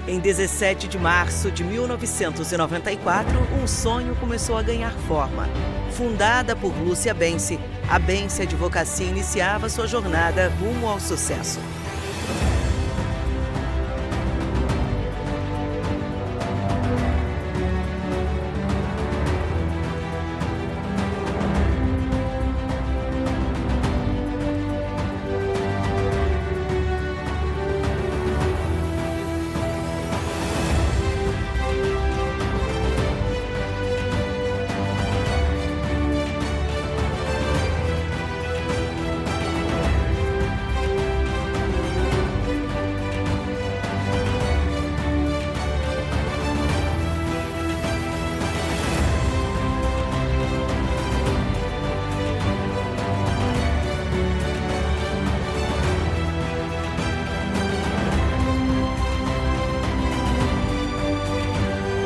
Em 17 de março de 1994, um sonho começou a ganhar forma. Fundada por Lúcia Bense, a Bense Advocacia iniciava sua jornada rumo ao sucesso.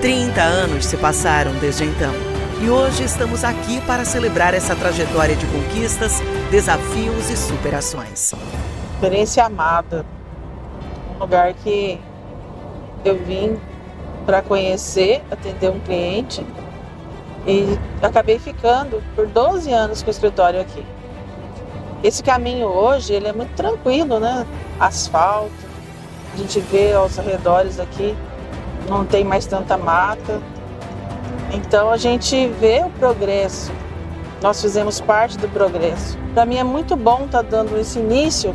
Trinta anos se passaram desde então. E hoje estamos aqui para celebrar essa trajetória de conquistas, desafios e superações. Experiência amada. Um lugar que eu vim para conhecer, atender um cliente e acabei ficando por 12 anos com o escritório aqui. Esse caminho hoje, ele é muito tranquilo, né? Asfalto, a gente vê aos arredores aqui, não tem mais tanta mata. Então a gente vê o progresso. Nós fizemos parte do progresso. Para mim é muito bom estar dando esse início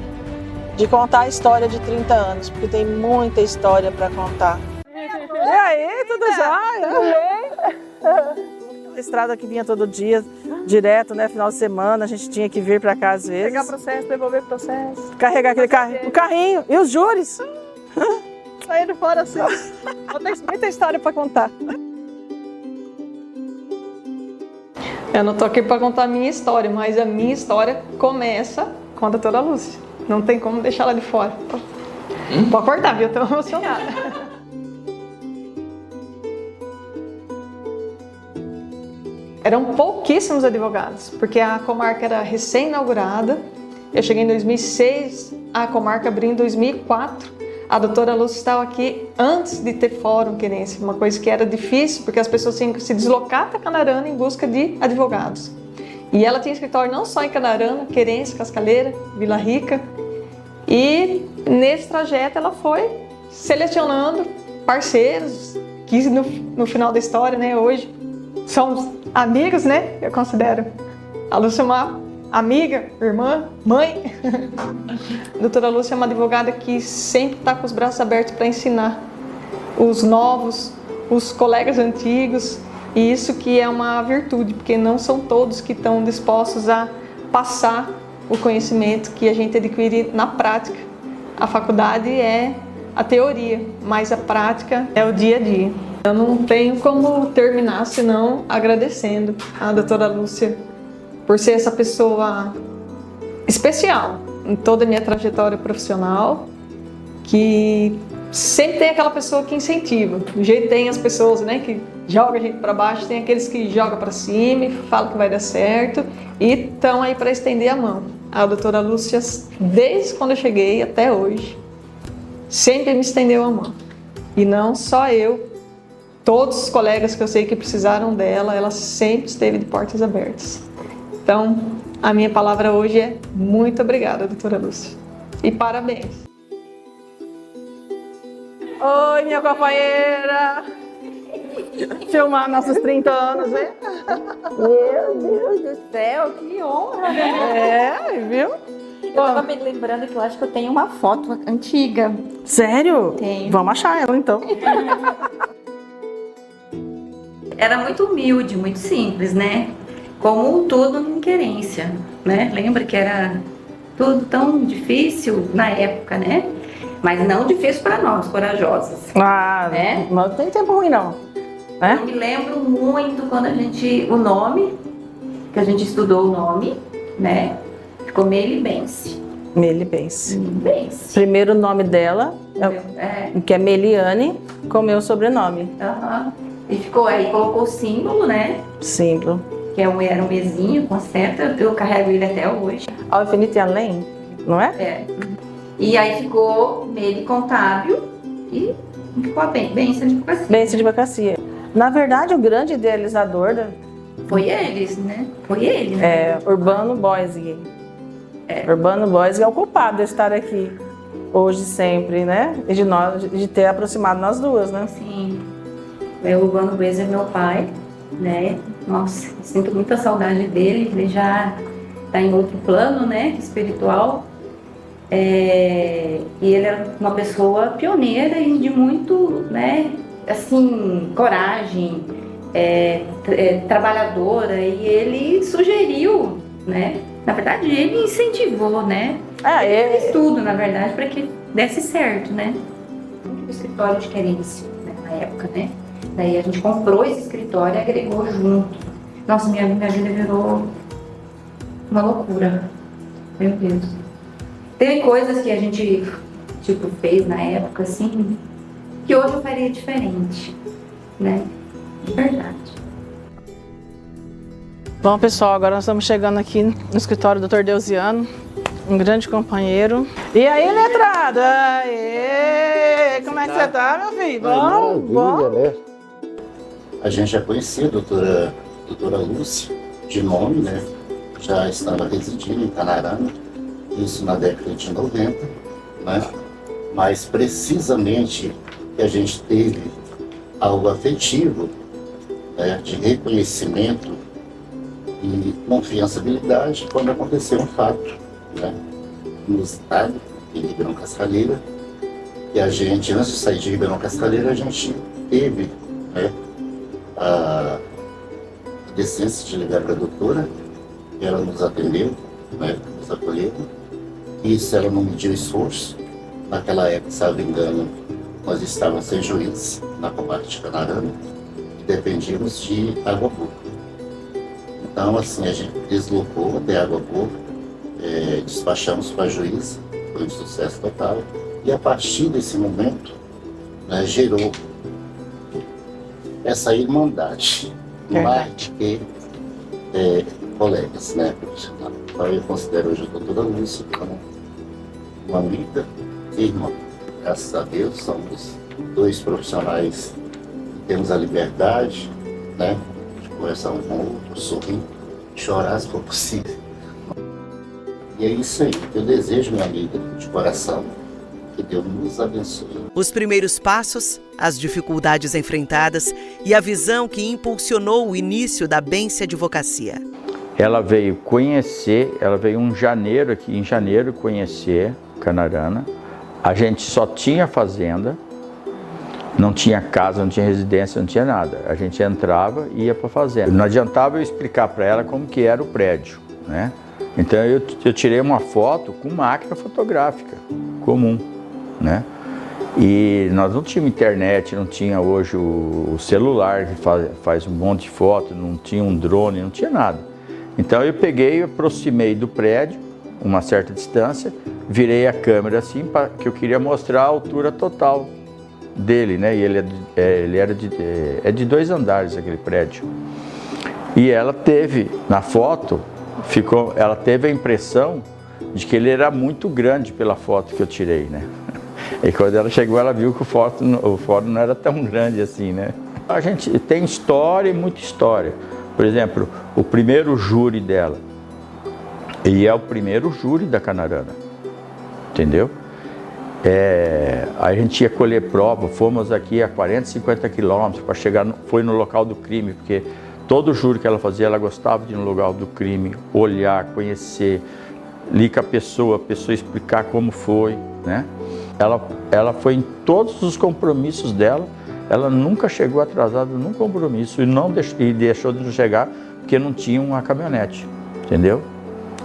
de contar a história de 30 anos, porque tem muita história para contar. E aí, tudo jóia? A estrada que vinha todo dia, direto, né? Final de semana, a gente tinha que vir para cá às vezes. Pegar processo, devolver processo. Carregar aquele o carrinho e os júris. Saíram fora assim. Tem muita história para contar. Eu não tô aqui para contar a minha história, mas a minha história começa com a doutora Lúcia. Não tem como deixar ela de fora. Pode cortar, viu? Eu tô emocionada. Eram pouquíssimos advogados, porque a comarca era recém-inaugurada. Eu cheguei em 2006, a comarca abriu em 2004. A doutora Lúcia estava aqui antes de ter fórum querência, uma coisa que era difícil, porque as pessoas tinham que se deslocar até Canarana em busca de advogados. E ela tinha escritório não só em Canarana, Querência, Cascaleira, Vila Rica. E nesse trajeto ela foi selecionando parceiros, que no final da história, né, hoje, somos amigos, né? Eu considero a Lúcia uma amiga, irmã, mãe. A doutora Lúcia é uma advogada que sempre está com os braços abertos para ensinar os novos, os colegas antigos, e isso que é uma virtude, porque não são todos que estão dispostos a passar o conhecimento que a gente adquire na prática. A faculdade é a teoria, mas a prática é o dia a dia. Eu não tenho como terminar senão agradecendo a doutora Lúcia por ser essa pessoa especial em toda a minha trajetória profissional, que sempre tem aquela pessoa que incentiva. Do jeito que tem as pessoas, né, que jogam a gente para baixo, tem aqueles que jogam para cima e falam que vai dar certo e estão aí para estender a mão. A doutora Lúcia, desde quando eu cheguei até hoje, sempre me estendeu a mão. E não só eu, todos os colegas que eu sei que precisaram dela, ela sempre esteve de portas abertas. Então, a minha palavra hoje é muito obrigada, doutora Lúcia. E parabéns. Oi, minha companheira! Filmar nossos 30 anos, hein? Meu Deus do céu, que honra, né? É, viu? Eu tava me lembrando que eu acho que eu tenho uma foto antiga. Sério? Tenho. Vamos achar ela, então. Era muito humilde, muito simples, né? Como tudo em Querência, né? Lembra que era tudo tão difícil na época, né? Mas não difícil para nós, corajosas. Ah, né? Não tem tempo ruim, não. Eu me lembro muito quando o nome, que a gente estudou o nome, né? Ficou Meli Bense. Meli Bense. Bense. Primeiro nome dela, que é Meliane, com meu sobrenome. E ficou aí, colocou o símbolo, né? Símbolo. Que era um mesinho com seta, eu carrego ele até hoje. Ao infinito e além, não é? É. E aí ficou Meli Contábil e ficou a bênção de advocacia. Bênção de advocacia. Na verdade, o grande idealizador Foi eles, né? Foi ele, né? é Urbano Boisig. Urbano Boisig é o culpado de estar aqui hoje sempre, né? E de ter aproximado nós duas, né? Sim. O Urbano Boisig é meu pai, né? Nossa, sinto muita saudade dele. Ele já está em outro plano, né? Espiritual. E ele era uma pessoa pioneira e de muito, né? Assim, coragem, trabalhadora, e ele sugeriu, né? Na verdade, ele incentivou, né? Ele fez tudo, na verdade, para que desse certo, né? O escritório de querência, né? Na época, né? Daí a gente comprou esse escritório e agregou junto. Nossa, minha vida virou uma loucura. Meu Deus. Teve coisas que a gente, tipo, fez na época, assim, que hoje eu faria diferente, né? De verdade. Bom, pessoal, agora nós estamos chegando aqui no escritório do Dr. Deusiano, um grande companheiro. E aí, letrado? Aê! Como é que você tá, meu filho? Bom? Bom? Né? A gente já conhecia a doutora Lúcia, de nome, né? Já estava residindo em Canarana, isso na década de 90, né? Mas precisamente que a gente teve algo afetivo, né, de reconhecimento e confiançabilidade quando aconteceu um fato, né, inusitado em Ribeirão Cascalheira, e a gente, antes de sair de Ribeirão Cascalheira, a gente teve, né, a decência de ligar para a doutora, e ela nos atendeu, né, nos acolheu. Isso ela não mediu esforço. Naquela época, se não me engano, nós estávamos sem juízes na comarca de Canarana e dependíamos de Água Boa. Então, assim, a gente deslocou até Água Boa, despachamos para a juíza, foi um sucesso total. E a partir desse momento, né, gerou essa irmandade, mais que colegas, né? Então, eu considero hoje a doutora Lúcia como uma amiga e irmã. Graças a Deus, somos dois profissionais que temos a liberdade, né, de conversar um com o outro, sorrir, chorar se for possível. E é isso aí, eu desejo, minha amiga, de coração, que Deus nos abençoe. Os primeiros passos, as dificuldades enfrentadas e a visão que impulsionou o início da Bênção Advocacia. Ela veio em janeiro conhecer Canarana. A gente só tinha fazenda, não tinha casa, não tinha residência, não tinha nada. A gente entrava e ia para a fazenda. Não adiantava eu explicar para ela como que era o prédio, né? Então eu tirei uma foto com máquina fotográfica comum, né? E nós não tínhamos internet, não tinha hoje o celular que faz um monte de foto, não tinha um drone, não tinha nada. Então eu peguei e aproximei do prédio, uma certa distância, virei a câmera assim, que eu queria mostrar a altura total dele, né? E ele era de 2 andares aquele prédio. E ela teve, na foto, ela teve a impressão de que ele era muito grande pela foto que eu tirei, né? E quando ela chegou, ela viu que o fórum não era tão grande assim, né? A gente tem história e muita história. Por exemplo, o primeiro júri dela, e é o primeiro júri da Canarana, entendeu? A gente ia colher prova, fomos aqui a 40, 50 quilômetros para chegar, foi no local do crime, porque todo júri que ela fazia, ela gostava de ir no local do crime, olhar, conhecer, ligar com a pessoa explicar como foi, né? Ela foi em todos os compromissos dela, ela nunca chegou atrasada num compromisso e deixou de chegar porque não tinha uma caminhonete, entendeu?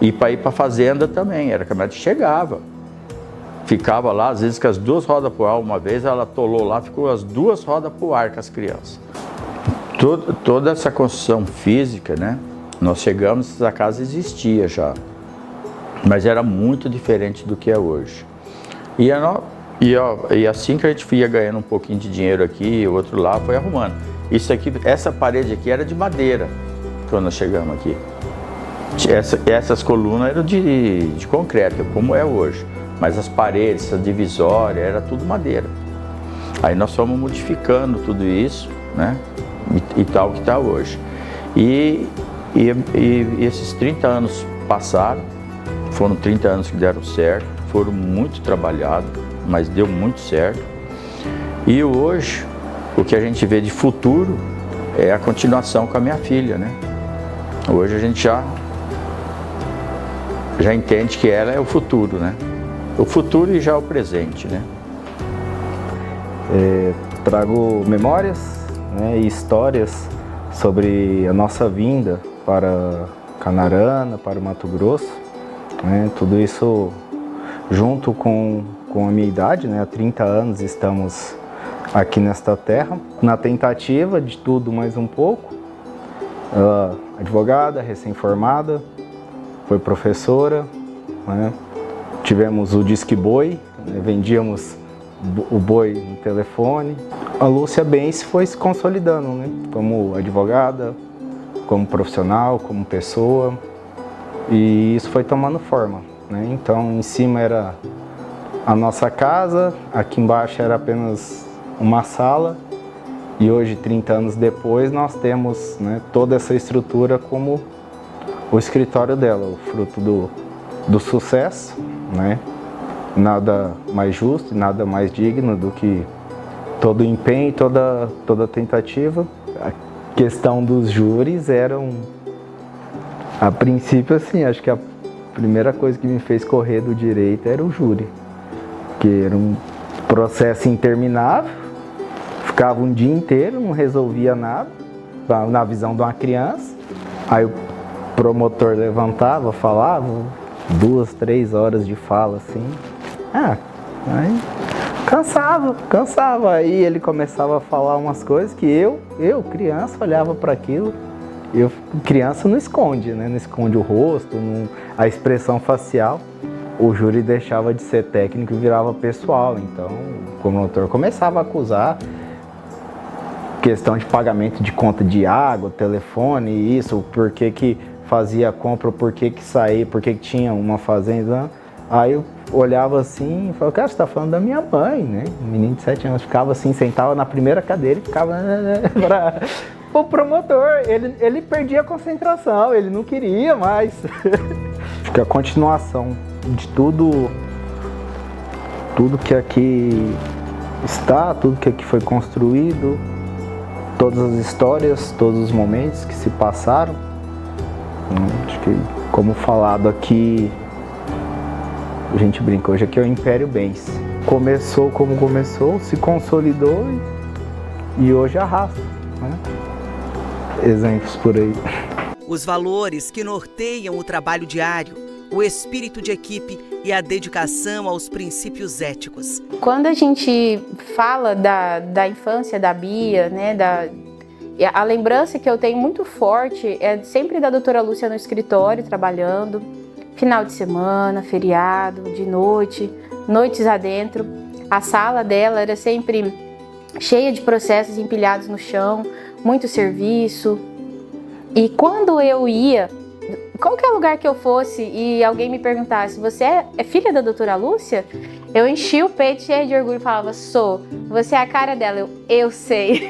E para ir para a fazenda também, a caminhonete chegava, ficava lá, às vezes com as 2 rodas para o ar. Uma vez ela atolou lá, ficou as 2 rodas para o ar com as crianças. Toda essa construção física, né? Nós chegamos, a casa existia já, mas era muito diferente do que é hoje. E assim que a gente ia ganhando um pouquinho de dinheiro aqui, o outro lá, foi arrumando. Essa parede aqui era de madeira, quando nós chegamos aqui. Essas colunas eram de concreto, como é hoje. Mas as paredes, essa divisória, era tudo madeira. Aí nós fomos modificando tudo isso, né? E tal que está hoje. E esses 30 anos passaram, foram 30 anos que deram certo, foram muito trabalhados, mas deu muito certo. E hoje, o que a gente vê de futuro é a continuação com a minha filha, né? Hoje a gente já entende que ela é o futuro, né? O futuro e já o presente, né? Trago memórias, né, e histórias sobre a nossa vinda para Canarana, para o Mato Grosso, né? Tudo isso junto com a minha idade, né? Há 30 anos estamos aqui nesta terra, na tentativa de tudo mais um pouco. Advogada, recém-formada, foi professora, né? Tivemos o Disque Boi, né? Vendíamos o boi no telefone. A Lúcia Bense foi se consolidando, né? Como advogada, como profissional, como pessoa, e isso foi tomando forma, né? Então, em cima era a nossa casa, aqui embaixo era apenas uma sala, e hoje, 30 anos depois, nós temos, né, toda essa estrutura como o escritório dela, o fruto do sucesso, né? Nada mais justo, nada mais digno do que todo empenho, toda tentativa. A questão dos júris a princípio, assim, acho que a primeira coisa que me fez correr do direito era o júri, que era um processo interminável, ficava um dia inteiro, não resolvia nada, na visão de uma criança. Aí o promotor levantava, falava, 2, 3 horas de fala, assim. Aí cansava. Aí ele começava a falar umas coisas que eu criança, olhava para aquilo. Criança não esconde, né? Não esconde o rosto, a expressão facial. O júri deixava de ser técnico e virava pessoal. Então, o promotor começava a acusar questão de pagamento de conta de água, telefone, isso, por que fazia a compra, por que saía, por que tinha uma fazenda. Aí eu olhava assim e falava, cara, você tá falando da minha mãe, né? Um menino de 7 anos ficava assim, sentava na primeira cadeira e ficava o promotor, ele perdia a concentração, ele não queria mais. Acho que a continuação de tudo que aqui está, tudo que aqui foi construído, todas as histórias, todos os momentos que se passaram, acho que, como falado aqui, a gente brinca, hoje aqui é o Império Bense. Começou como começou, se consolidou e hoje arrasta, né? Exemplos por aí. Os valores que norteiam o trabalho diário, o espírito de equipe e a dedicação aos princípios éticos. Quando a gente fala da infância da Bia, né, a lembrança que eu tenho muito forte é sempre da doutora Lúcia no escritório, trabalhando, final de semana, feriado, de noite, noites adentro. A sala dela era sempre cheia de processos empilhados no chão, muito serviço. E quando eu ia, qualquer lugar que eu fosse e alguém me perguntasse, você é filha da doutora Lúcia? Eu enchia o peito cheio de orgulho e falava, sou. Você é a cara dela? Eu sei.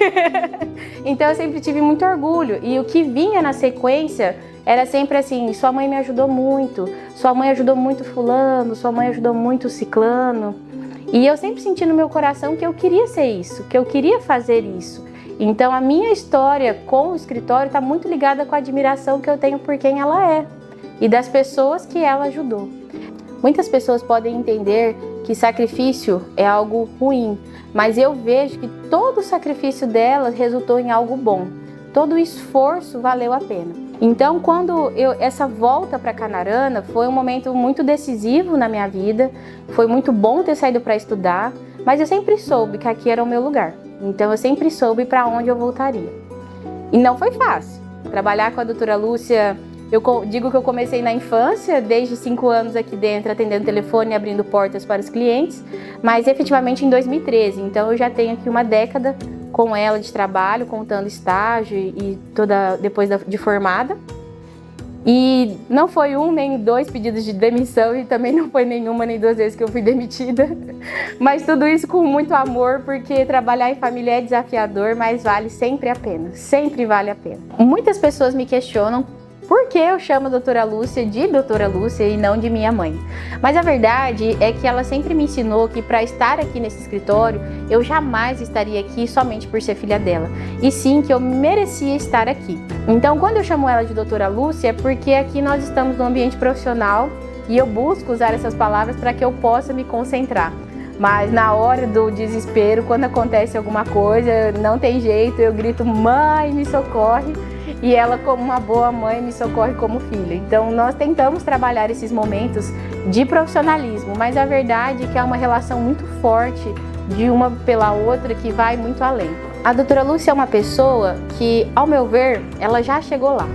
Então eu sempre tive muito orgulho. E o que vinha na sequência era sempre assim, sua mãe me ajudou muito, sua mãe ajudou muito fulano, sua mãe ajudou muito ciclano. E eu sempre senti no meu coração que eu queria ser isso, que eu queria fazer isso. Então a minha história com o escritório está muito ligada com a admiração que eu tenho por quem ela é e das pessoas que ela ajudou. Muitas pessoas podem entender que sacrifício é algo ruim, mas eu vejo que todo o sacrifício dela resultou em algo bom. Todo o esforço valeu a pena. Então, quando essa volta para Canarana foi um momento muito decisivo na minha vida, foi muito bom ter saído para estudar, mas eu sempre soube que aqui era o meu lugar. Então, eu sempre soube para onde eu voltaria. E não foi fácil. Trabalhar com a doutora Lúcia, eu digo que eu comecei na infância, desde 5 anos aqui dentro, atendendo telefone e abrindo portas para os clientes, mas efetivamente em 2013. Então, eu já tenho aqui uma década com ela de trabalho, contando estágio e toda depois de formada. E não foi um nem dois pedidos de demissão e também não foi nenhuma nem duas vezes que eu fui demitida. Mas tudo isso com muito amor, porque trabalhar em família é desafiador, mas vale sempre a pena. Sempre vale a pena. Muitas pessoas me questionam por que eu chamo a doutora Lúcia de doutora Lúcia e não de minha mãe. Mas a verdade é que ela sempre me ensinou que para estar aqui nesse escritório, eu jamais estaria aqui somente por ser filha dela. E sim que eu merecia estar aqui. Então, quando eu chamo ela de doutora Lúcia, é porque aqui nós estamos no ambiente profissional e eu busco usar essas palavras para que eu possa me concentrar. Mas na hora do desespero, quando acontece alguma coisa, não tem jeito, eu grito, mãe, me socorre. E ela, como uma boa mãe, me socorre como filha. Então, nós tentamos trabalhar esses momentos de profissionalismo, mas a verdade é que há uma relação muito forte de uma pela outra que vai muito além. A doutora Lúcia é uma pessoa que, ao meu ver, ela já chegou lá,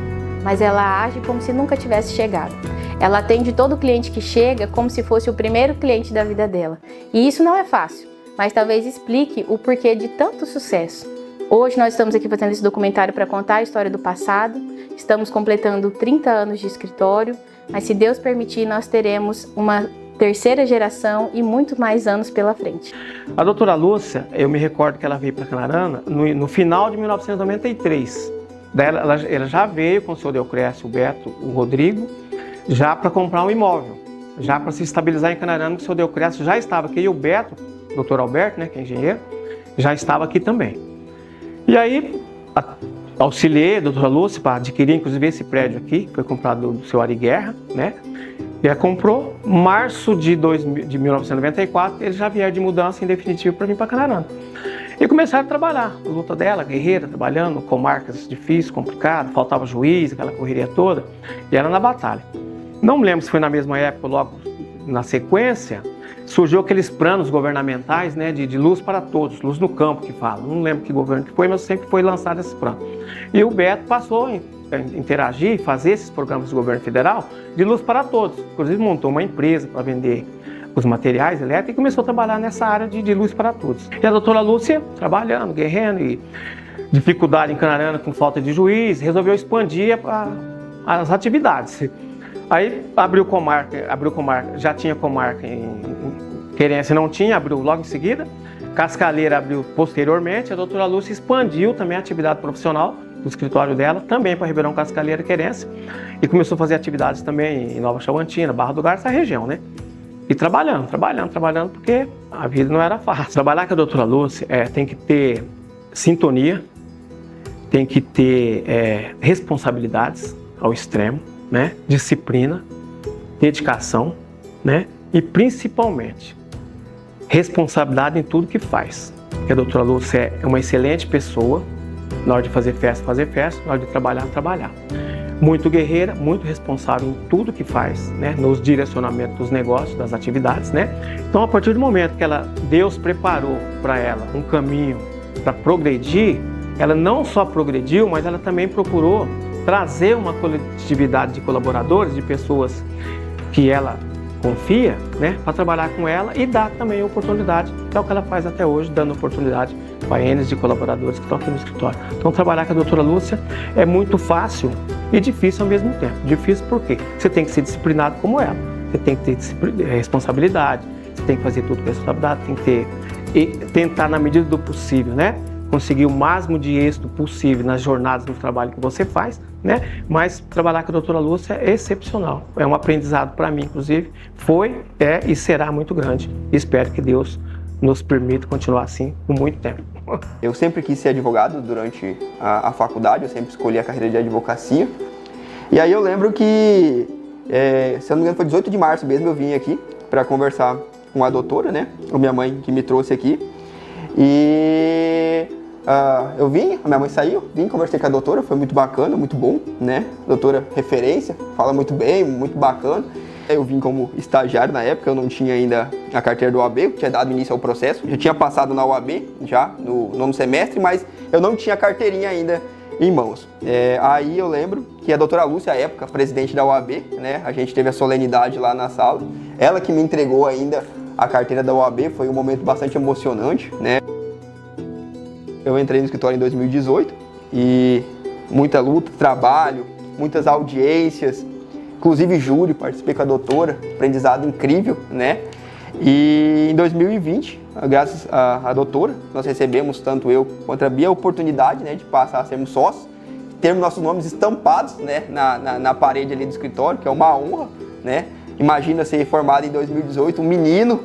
mas ela age como se nunca tivesse chegado. Ela atende todo cliente que chega como se fosse o primeiro cliente da vida dela. E isso não é fácil, mas talvez explique o porquê de tanto sucesso. Hoje nós estamos aqui fazendo esse documentário para contar a história do passado. Estamos completando 30 anos de escritório, mas se Deus permitir, nós teremos uma terceira geração e muito mais anos pela frente. A doutora Lúcia, eu me recordo que ela veio para Canarana no final de 1993. Daí ela já veio com o senhor Deocrésio, o Beto, o Rodrigo, já para comprar um imóvel, já para se estabilizar em Canarana, que o senhor Deocrésio já estava aqui, e o Beto, o doutor Alberto, né, que é engenheiro, já estava aqui também. E aí, auxiliei a doutora Lúcia para adquirir, inclusive, esse prédio aqui, que foi comprado do seu Ari Guerra, né? E ela comprou, março de 1994, eles já vieram de mudança em definitivo para vir para Canarana. E começaram a trabalhar, a luta dela, guerreira, trabalhando, comarcas difíceis, complicadas, faltava juiz, aquela correria toda, e ela na batalha. Não me lembro se foi na mesma época, logo na sequência, surgiu aqueles planos governamentais, né, de luz para todos, luz no campo que fala. Não lembro que governo que foi, mas sempre foi lançado esse plano. E o Beto passou a interagir, fazer esses programas do governo federal de luz para todos. Inclusive montou uma empresa para vender os materiais elétricos e começou a trabalhar nessa área de luz para todos. E a doutora Lúcia, trabalhando, guerreando e dificuldade em Canarana com falta de juiz, resolveu expandir as atividades. Aí abriu comarca, já tinha comarca em Querência, não tinha, abriu logo em seguida. Cascaleira abriu posteriormente. A doutora Lúcia expandiu também a atividade profissional do escritório dela, também para Ribeirão, Cascaleira, Querência. E começou a fazer atividades também em Nova Chavantina, Barra do Garça, essa região, né? E trabalhando, porque a vida não era fácil. Trabalhar com a doutora Lúcia tem que ter sintonia, tem que ter responsabilidades ao extremo, né? Disciplina, dedicação, né? E principalmente responsabilidade em tudo que faz. Porque a doutora Lúcia é uma excelente pessoa, na hora de fazer festa, na hora de trabalhar. Muito guerreira, muito responsável em tudo que faz, né? Nos direcionamentos dos negócios, das atividades, né? Então, a partir do momento que Deus preparou para ela um caminho para progredir, ela não só progrediu, mas ela também procurou trazer uma coletividade de colaboradores, de pessoas que ela confia, né, para trabalhar com ela e dar também oportunidade, que é o que ela faz até hoje, dando oportunidade para N de colaboradores que estão aqui no escritório. Então, trabalhar com a doutora Lúcia é muito fácil e difícil ao mesmo tempo. Difícil por quê? Você tem que ser disciplinado como ela, você tem que ter responsabilidade, você tem que fazer tudo com responsabilidade, tem que ter, e tentar, na medida do possível, né, conseguir o máximo de êxito possível nas jornadas do trabalho que você faz, né? Mas trabalhar com a doutora Lúcia é excepcional. É um aprendizado para mim, inclusive. Foi, é e será muito grande. Espero que Deus nos permita continuar assim por muito tempo. Eu sempre quis ser advogado durante a faculdade, eu sempre escolhi a carreira de advocacia. E aí eu lembro que, se eu não me engano, foi 18 de março mesmo, eu vim aqui para conversar com a doutora, né? A minha mãe que me trouxe aqui. E eu vim, a minha mãe saiu, vim, conversei com a doutora, foi muito bacana, muito bom, né? Doutora referência, fala muito bem, muito bacana. Eu vim como estagiário na época, eu não tinha ainda a carteira do OAB, eu tinha dado início ao processo. Eu tinha passado na OAB já, no 9º semestre, mas eu não tinha a carteirinha ainda em mãos. Aí eu lembro que a doutora Lúcia, à época, presidente da OAB, né? A gente teve a solenidade lá na sala, ela que me entregou ainda a carteira da OAB, foi um momento bastante emocionante, né? Eu entrei no escritório em 2018 e muita luta, trabalho, muitas audiências, inclusive júri, participei com a doutora, aprendizado incrível, né? E em 2020, graças à doutora, nós recebemos, tanto eu quanto a Bia, a oportunidade, né, de passar a sermos sócios, termos nossos nomes estampados, né, na parede ali do escritório, que é uma honra, né? Imagina ser formado em 2018, um menino,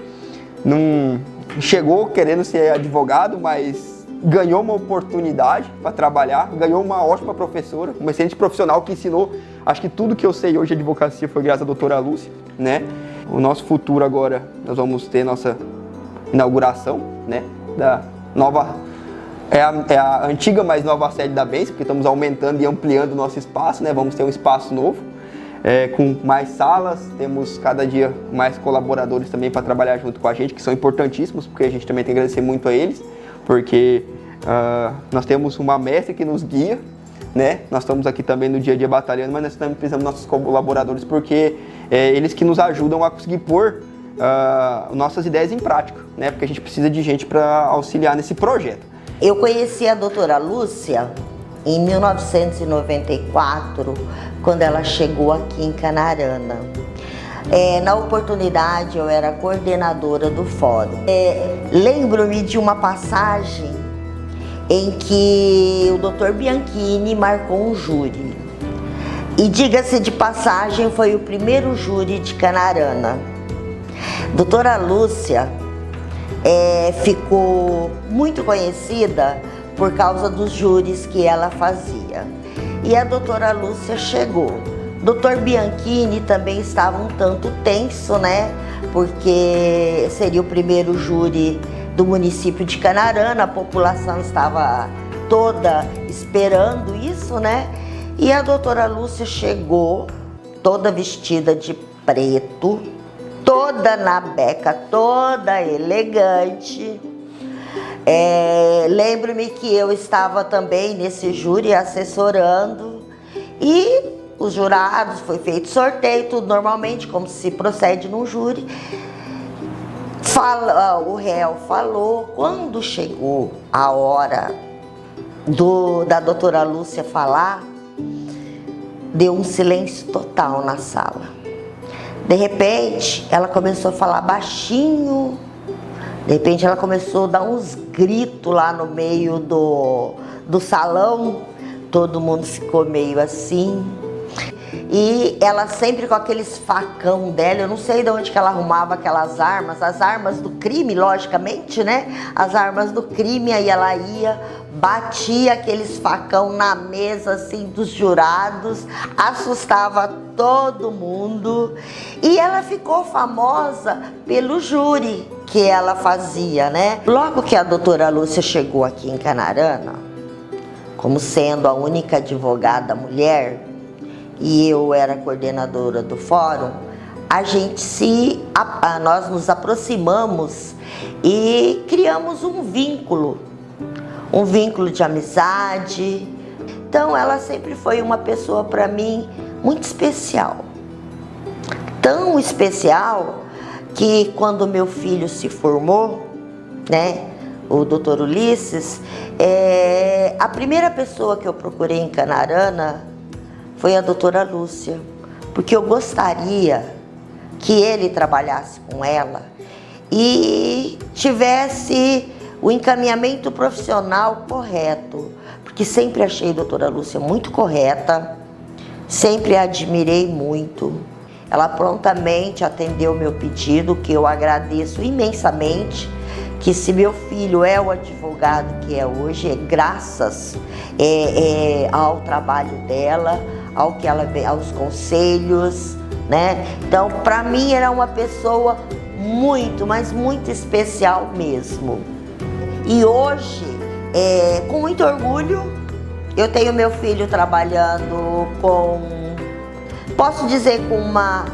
chegou querendo ser advogado, mas ganhou uma oportunidade para trabalhar, ganhou uma ótima professora, uma excelente profissional que ensinou, acho que tudo que eu sei hoje de advocacia foi graças à doutora Lúcia, né? O nosso futuro agora, nós vamos ter nossa inauguração, né, da nova, é a antiga, mas nova sede da Benção, porque estamos aumentando e ampliando o nosso espaço, né? Vamos ter um espaço novo, com mais salas, temos cada dia mais colaboradores também para trabalhar junto com a gente, que são importantíssimos, porque a gente também tem que agradecer muito a eles, porque nós temos uma mestre que nos guia, né? Nós estamos aqui também no dia a dia batalhando, mas nós também precisamos dos nossos colaboradores, porque eles que nos ajudam a conseguir pôr nossas ideias em prática, né? Porque a gente precisa de gente para auxiliar nesse projeto. Eu conheci a doutora Lúcia em 1994, quando ela chegou aqui em Canarana. Na oportunidade, eu era coordenadora do fórum. Lembro-me de uma passagem em que o Dr. Bianchini marcou um júri. E diga-se de passagem, foi o primeiro júri de Canarana. Doutora Lúcia ficou muito conhecida por causa dos júris que ela fazia. E a doutora Lúcia chegou. Dr. Bianchini também estava um tanto tenso, né? Porque seria o primeiro júri do município de Canarana, a população estava toda esperando isso, né? E a doutora Lúcia chegou, toda vestida de preto, toda na beca, toda elegante. Lembro-me que eu estava também nesse júri assessorando e os jurados, foi feito sorteio, tudo normalmente, como se procede num júri. O réu falou, quando chegou a hora da doutora Lúcia falar, deu um silêncio total na sala. De repente, ela começou a falar baixinho, de repente ela começou a dar uns gritos lá no meio do salão, todo mundo ficou meio assim. E ela sempre com aqueles facão dela, eu não sei de onde que ela arrumava aquelas armas, as armas do crime, logicamente, né? As armas do crime, aí ela ia, batia aqueles facão na mesa, assim, dos jurados, assustava todo mundo. E ela ficou famosa pelo júri que ela fazia, né? Logo que a doutora Lúcia chegou aqui em Canarana, como sendo a única advogada mulher, e eu era coordenadora do fórum, nós nos aproximamos e criamos um vínculo de amizade. Então ela sempre foi uma pessoa para mim muito especial. Tão especial que quando meu filho se formou, né, o Dr. Ulisses, a primeira pessoa que eu procurei em Canarana foi a doutora Lúcia, porque eu gostaria que ele trabalhasse com ela e tivesse o encaminhamento profissional correto, porque sempre achei a doutora Lúcia muito correta, sempre a admirei muito. Ela prontamente atendeu o meu pedido, que eu agradeço imensamente, que se meu filho é o advogado que é hoje, é graças ao trabalho dela, aos conselhos, né? Então, para mim, era uma pessoa muito, mas muito especial mesmo. E hoje, com muito orgulho, eu tenho meu filho trabalhando posso dizer, com uma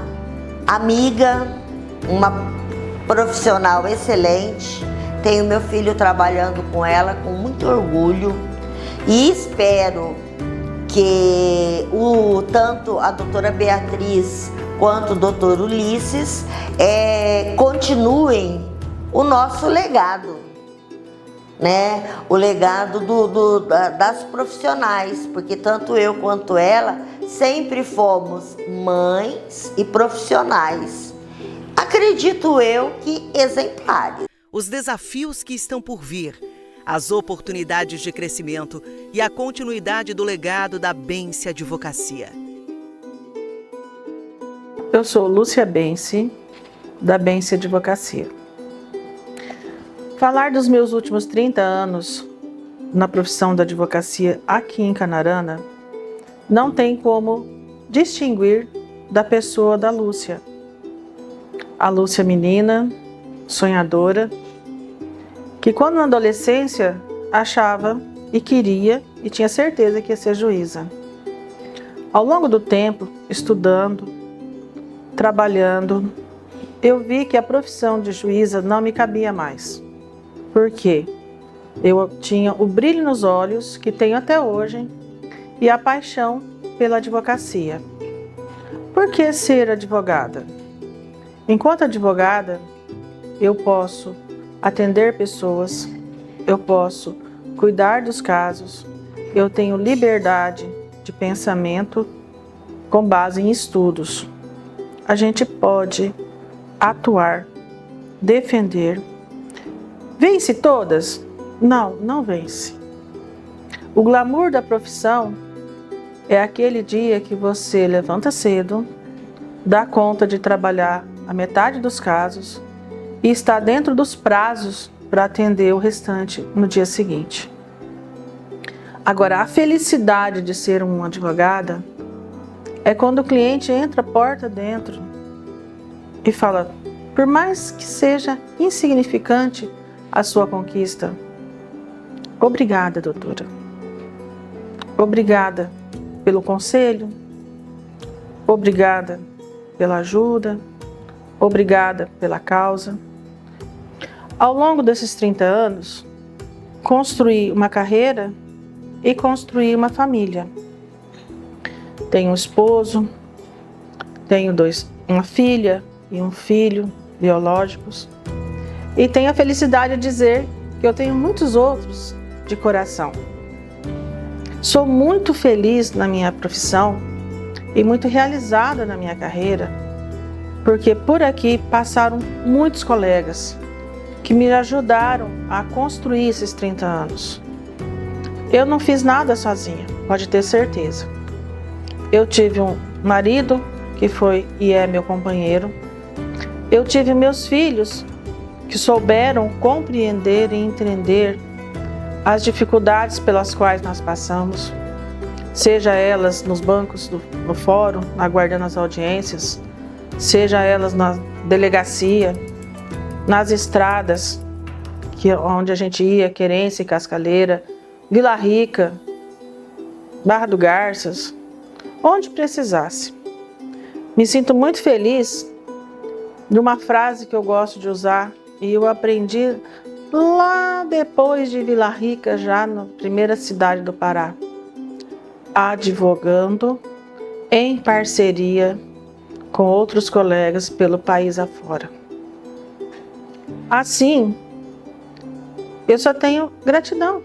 amiga, uma profissional excelente. Tenho meu filho trabalhando com ela com muito orgulho e espero que tanto a doutora Beatriz quanto o doutor Ulisses continuem o nosso legado. né, o legado das profissionais, porque tanto eu quanto ela sempre fomos mães e profissionais. Acredito eu que exemplares. Os desafios que estão por vir, as oportunidades de crescimento e a continuidade do legado da Bense Advocacia. Eu sou Lúcia Bense, da Bense Advocacia. Falar dos meus últimos 30 anos na profissão da advocacia aqui em Canarana não tem como distinguir da pessoa da Lúcia. A Lúcia menina, sonhadora, que quando na adolescência achava e queria e tinha certeza que ia ser juíza. Ao longo do tempo, estudando, trabalhando, eu vi que a profissão de juíza não me cabia mais. Por quê? Eu tinha o brilho nos olhos, que tenho até hoje, e a paixão pela advocacia. Por que ser advogada? Enquanto advogada, eu posso atender pessoas, eu posso cuidar dos casos, eu tenho liberdade de pensamento com base em estudos. A gente pode atuar, defender. Vence todas? Não, não vence. O glamour da profissão é aquele dia que você levanta cedo, dá conta de trabalhar a metade dos casos e está dentro dos prazos para atender o restante no dia seguinte. Agora, a felicidade de ser uma advogada é quando o cliente entra a porta dentro e fala, por mais que seja insignificante a sua conquista, obrigada, doutora. Obrigada pelo conselho, obrigada pela ajuda, obrigada pela causa. Ao longo desses 30 anos, construí uma carreira e construí uma família. Tenho um esposo, tenho uma filha e um filho biológicos. E tenho a felicidade de dizer que eu tenho muitos outros de coração. Sou muito feliz na minha profissão e muito realizada na minha carreira, porque por aqui passaram muitos colegas que me ajudaram a construir esses 30 anos. Eu não fiz nada sozinha, pode ter certeza. Eu tive um marido que foi e é meu companheiro. Eu tive meus filhos que souberam compreender e entender as dificuldades pelas quais nós passamos, seja elas nos bancos no fórum, aguardando as audiências, seja elas na delegacia, nas estradas, onde a gente ia, Querência e Cascaleira, Vila Rica, Barra do Garças, onde precisasse. Me sinto muito feliz de uma frase que eu gosto de usar e eu aprendi lá depois de Vila Rica, já na primeira cidade do Pará. Advogando em parceria com outros colegas pelo país afora. Assim, eu só tenho gratidão.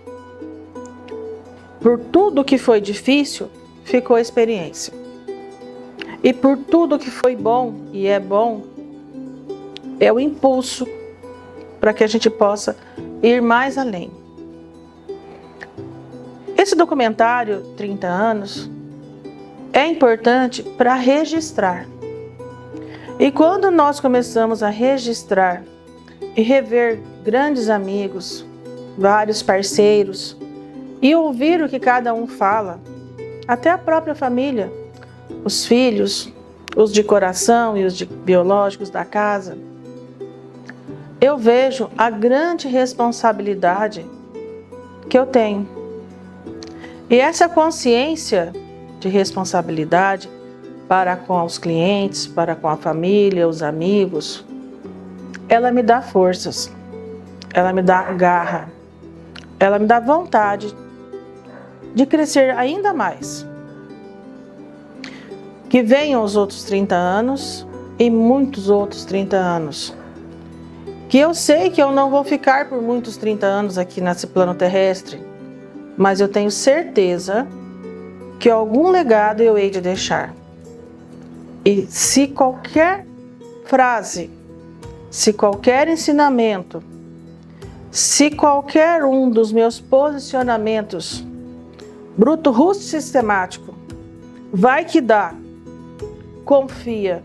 Por tudo que foi difícil, ficou a experiência. E por tudo que foi bom e é bom, é o impulso para que a gente possa ir mais além. Esse documentário, 30 anos, é importante para registrar. E quando nós começamos a registrar e rever grandes amigos, vários parceiros, e ouvir o que cada um fala, até a própria família, os filhos, os de coração e os de biológicos da casa, eu vejo a grande responsabilidade que eu tenho. E essa consciência de responsabilidade para com os clientes, para com a família, os amigos, ela me dá forças, ela me dá garra, ela me dá vontade de crescer ainda mais. Que venham os outros 30 anos e muitos outros 30 anos. Que eu sei que eu não vou ficar por muitos 30 anos aqui nesse plano terrestre, mas eu tenho certeza que algum legado eu hei de deixar. E se qualquer frase, se qualquer ensinamento, se qualquer um dos meus posicionamentos, bruto, rústico, sistemático, vai que dá, confia,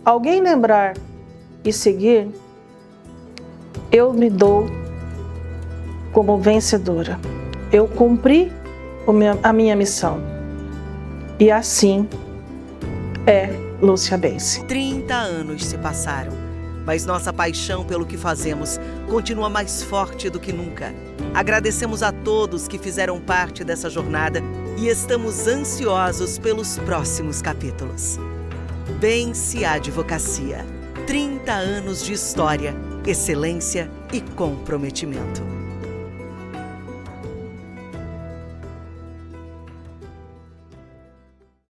alguém lembrar e seguir, eu me dou como vencedora. Eu cumpri a minha missão. E assim é Lúcia Bense. 30 anos se passaram, mas nossa paixão pelo que fazemos continua mais forte do que nunca. Agradecemos a todos que fizeram parte dessa jornada e estamos ansiosos pelos próximos capítulos. Bense Advocacia. 30 anos de história, excelência e comprometimento.